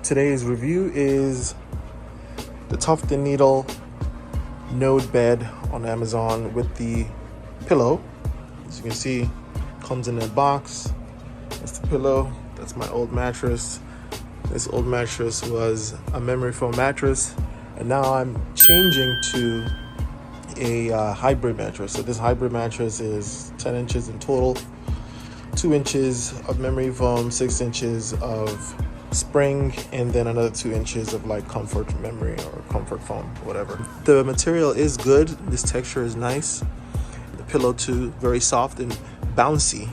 Today's review is the Tuft&needle Node bed on Amazon with the pillow. As you can see, comes in a box. That's the pillow. That's my old mattress. This old mattress was a memory foam mattress, and now I'm changing to a hybrid mattress. So this hybrid mattress is 10 inches in total, 2 inches of memory foam, 6 inches of spring, and then another 2 inches of like comfort memory or comfort foam, whatever. The material is good. This texture is nice. The pillow too, very soft and bouncy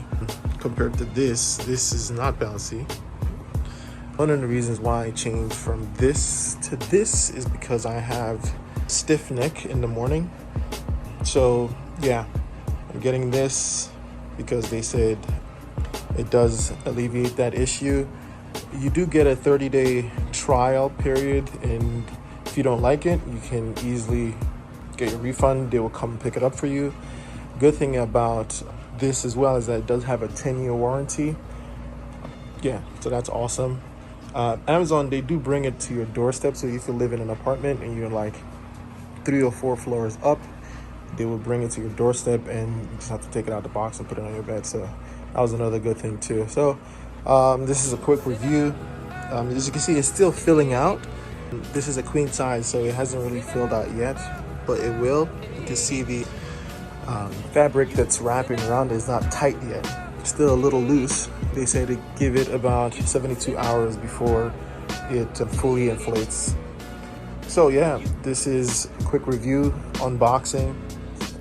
compared to this. This is not bouncy. One of the reasons why I changed from this to this is because I have stiff neck in the morning. So yeah, I'm getting this because they said it does alleviate that issue. You do get a 30-day trial period, and if you don't like it, you can easily get your refund. They will come and pick it up for you. Good thing about this as well is that it does have a 10-year warranty. Yeah, so that's awesome. Amazon, they do bring it to your doorstep. So if you live in an apartment and you're like 3 or 4 floors up, they will bring it to your doorstep, and you just have to take it out of the box and put it on your bed. So that was another good thing too. So this is a quick review. As you can see, it's still filling out. This is a queen size, so it hasn't really filled out yet, but it will. You can see the fabric that's wrapping around it is not tight yet. It's still a little loose. They say to give it about 72 hours before it fully inflates. So yeah, this is a quick review, unboxing,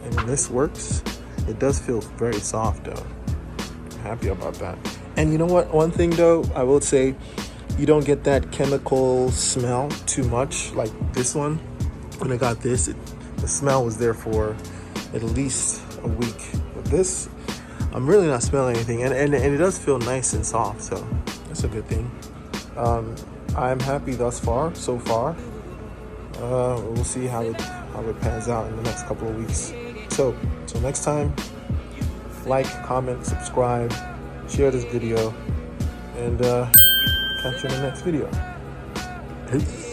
and this works. It does feel very soft though. I'm happy about that. And you know what? One thing though, I will say, you don't get that chemical smell too much like this one. When I got this, the smell was there for at least a week. With this, I'm really not smelling anything, and it does feel nice and soft, so that's a good thing. I'm happy thus far, so far. We'll see how it pans out in the next couple of weeks. So next time, like, comment, subscribe, share this video, and catch you in the next video. Peace.